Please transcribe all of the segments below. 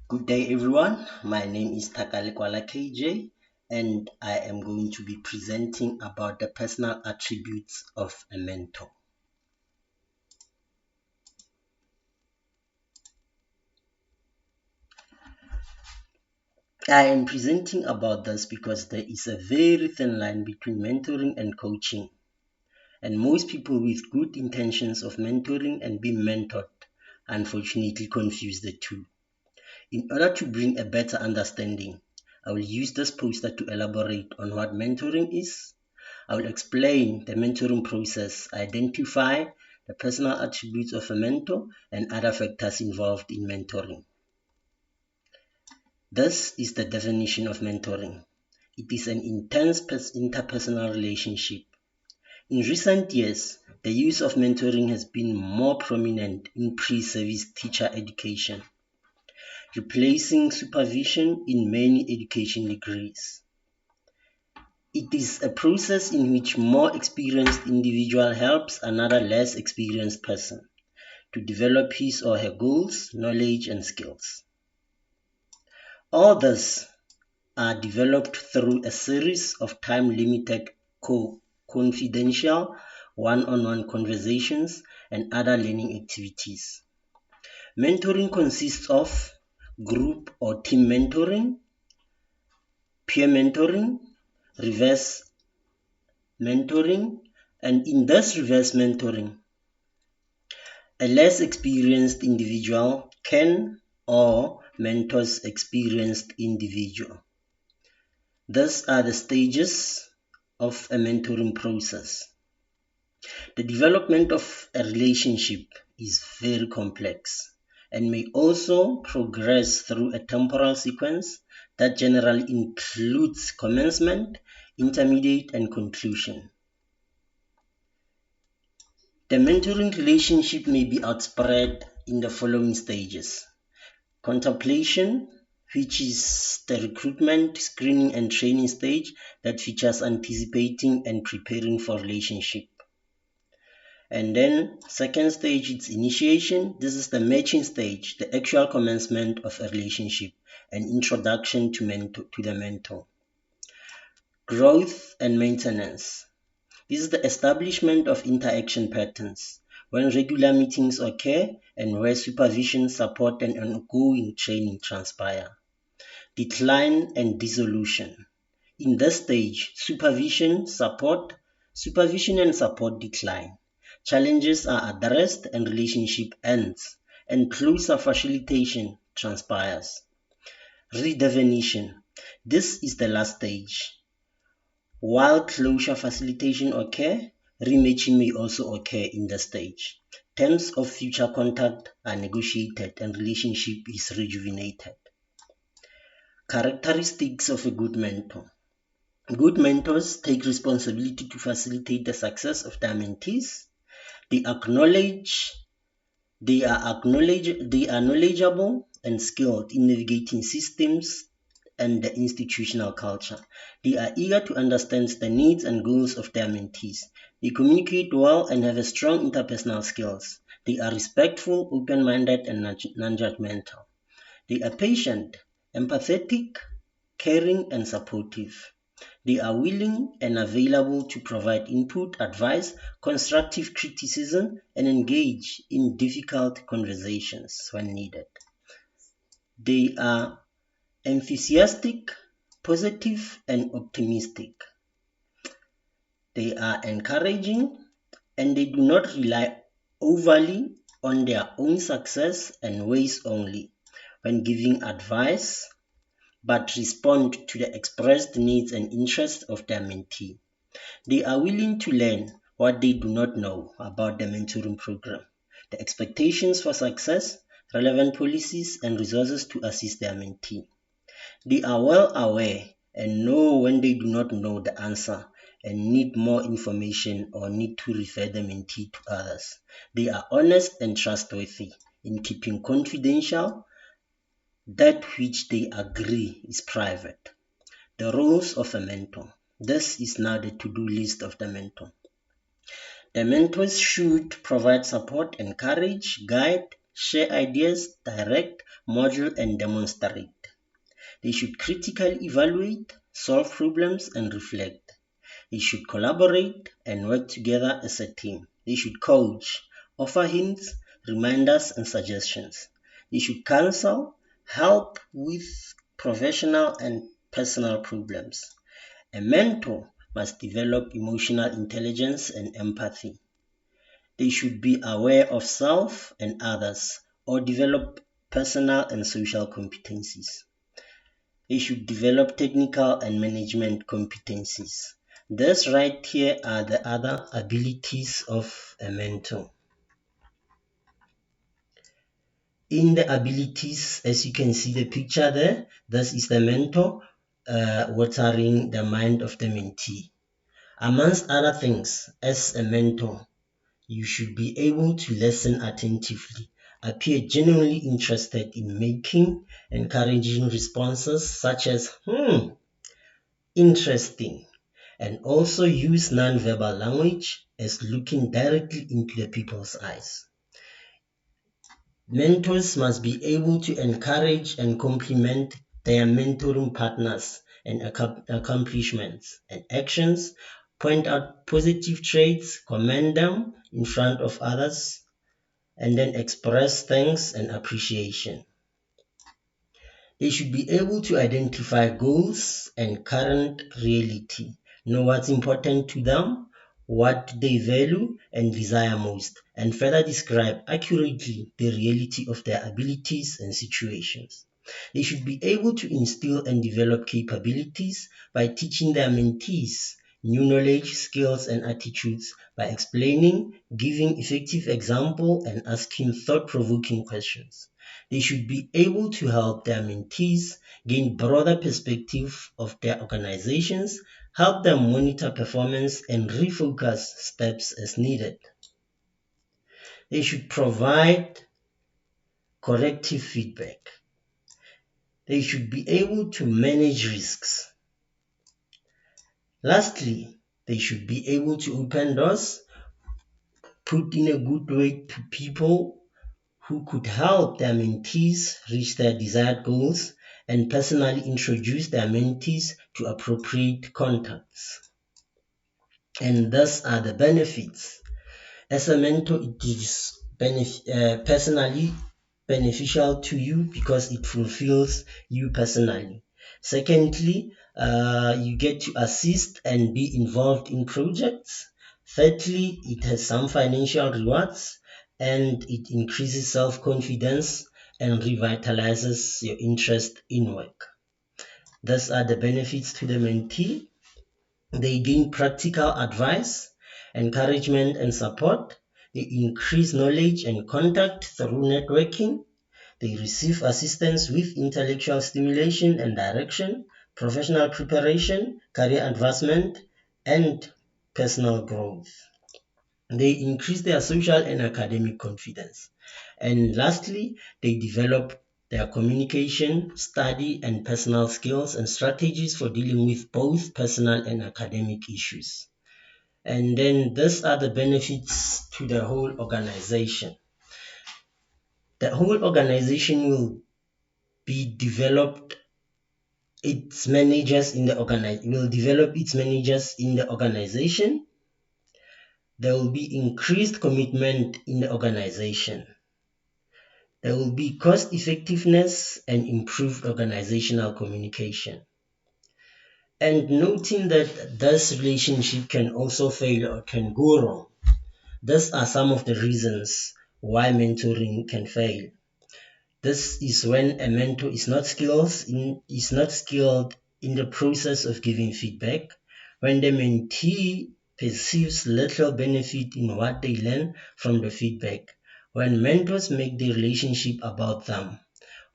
Good day, everyone. My name is Takalekwala KJ, and I am going to be presenting about the personal attributes of a mentor. I am presenting about this because there is a very thin line between mentoring and coaching, and most people with good intentions of mentoring and being mentored unfortunately confuse the two. In order to bring a better understanding, I will use this poster to elaborate on what mentoring is. I will explain the mentoring process, identify the personal attributes of a mentor, and other factors involved in mentoring. This is the definition of mentoring. It is an intense interpersonal relationship. In recent years, the use of mentoring has been more prominent in pre-service teacher education, replacing supervision in many education degrees. It is a process in which more experienced individual helps another less experienced person to develop his or her goals, knowledge, and skills. All this are developed through a series of time-limited confidential one-on-one conversations and other learning activities. Mentoring consists of group or team mentoring, peer mentoring, reverse mentoring, and in this reverse mentoring, a less experienced individual can or mentors experienced individual. These are the stages of a mentoring process. The development of a relationship is very complex and may also progress through a temporal sequence that generally includes commencement, intermediate, and conclusion. The mentoring relationship may be outspread in the following stages. Contemplation, which is the recruitment, screening, and training stage that features anticipating and preparing for relationship. And then second stage, it's initiation. This is the matching stage, the actual commencement of a relationship and introduction to the mentor. Growth and maintenance. This is the establishment of interaction patterns when regular meetings occur and where supervision, support, and ongoing training transpire. Decline and dissolution. In this stage, supervision and support decline. Challenges are addressed and relationship ends, and closer facilitation transpires. Redefinition. This is the last stage. While closure facilitation occur, rematching may also occur in the stage. Terms of future contact are negotiated and relationship is rejuvenated. Characteristics of a good mentor. Good mentors take responsibility to facilitate the success of their mentees. They are knowledgeable and skilled in navigating systems and the institutional culture. They are eager to understand the needs and goals of their mentees. They communicate well and have a strong interpersonal skills. They are respectful, open-minded, and non-judgmental. They are patient, empathetic, caring, and supportive. They are willing and available to provide input, advice, constructive criticism, and engage in difficult conversations when needed. They are enthusiastic, positive, and optimistic. They are encouraging, and they do not rely overly on their own success and ways only when giving advice, but respond to the expressed needs and interests of their mentee. They are willing to learn what they do not know about the mentoring program, the expectations for success, relevant policies, and resources to assist their mentee. They are well aware and know when they do not know the answer and need more information or need to refer the mentee to others. They are honest and trustworthy in keeping confidential that which they agree is private. The roles of a mentor. This is now the to-do list of the mentor. The mentors should provide support, encourage, guide, share ideas, direct, model, and demonstrate. They should critically evaluate, solve problems, and reflect. They should collaborate and work together as a team. They should coach, offer hints, reminders, and suggestions. They should counsel, help with professional and personal problems. A mentor must develop emotional intelligence and empathy. They should be aware of self and others or develop personal and social competencies. They should develop technical and management competencies. This right here are the other abilities of a mentor. In the abilities, as you can see the picture there, this is the mentor watering the mind of the mentee. Amongst other things, as a mentor, you should be able to listen attentively, appear genuinely interested in making encouraging responses such as, interesting, and also use non-verbal language as looking directly into the people's eyes. Mentors must be able to encourage and compliment their mentoring partners and accomplishments and actions, point out positive traits, commend them in front of others, and then express thanks and appreciation. They should be able to identify goals and current reality, know what's important to them, what they value and desire most, and further describe accurately the reality of their abilities and situations. They should be able to instill and develop capabilities by teaching their mentees new knowledge, skills, and attitudes by explaining, giving effective example, and asking thought-provoking questions. They should be able to help their mentees gain broader perspective of their organizations, help them monitor performance, and refocus steps as needed. They should provide corrective feedback. They should be able to manage risks. Lastly, they should be able to open doors, put in a good way to people who could help their mentees reach their desired goals, and personally introduce their mentees to appropriate contacts. And thus are the benefits. As a mentor, it is personally beneficial to you because it fulfills you personally. Secondly, you get to assist and be involved in projects. Thirdly, it has some financial rewards and it increases self-confidence and revitalizes your interest in work. These are the benefits to the mentee. They gain practical advice, encouragement, and support. They increase knowledge and contact through networking. They receive assistance with intellectual stimulation and direction, professional preparation, career advancement, and personal growth. They increase their social and academic confidence. And lastly, they develop their communication, study, and personal skills and strategies for dealing with both personal and academic issues. And then these are the benefits to the whole organization. The whole organization will be developed its managers in the organization. There will be increased commitment in the organization. There will be cost effectiveness and improved organizational communication. And noting that this relationship can also fail or can go wrong. These are some of the reasons why mentoring can fail. This is when a mentor is not skilled in the process of giving feedback, when the mentee perceives little benefit in what they learn from the feedback, when mentors make the relationship about them,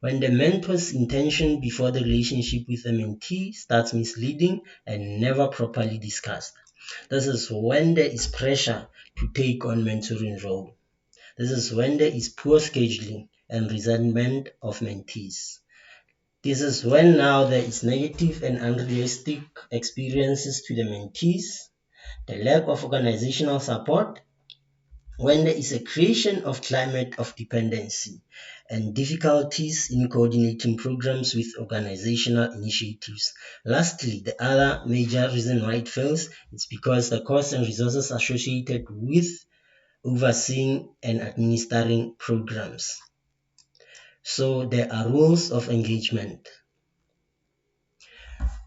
when the mentor's intention before the relationship with the mentee starts misleading and never properly discussed. This is when there is pressure to take on mentoring role. This is when there is poor scheduling and resentment of mentees. This is when now there is negative and unrealistic experiences to the mentees, the lack of organizational support, when there is a creation of climate of dependency and difficulties in coordinating programs with organizational initiatives. Lastly, the other major reason why it fails is because the costs and resources associated with overseeing and administering programs. So there are rules of engagement.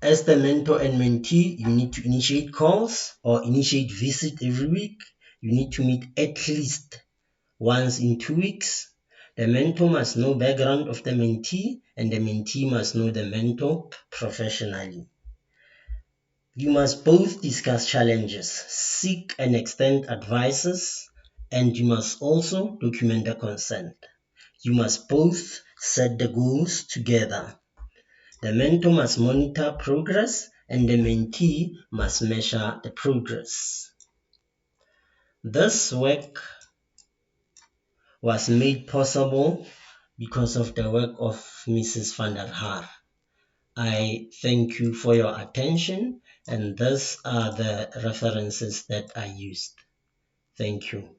As the mentor and mentee, you need to initiate calls or initiate visit every week. You need to meet at least once in 2 weeks. The mentor must know background of the mentee and the mentee must know the mentor professionally. You must both discuss challenges, seek and extend advices, and you must also document the consent. You must both set the goals together. The mentor must monitor progress and the mentee must measure the progress. This work was made possible because of the work of Mrs. van der Haar. I thank you for your attention, and these are the references that I used. Thank you.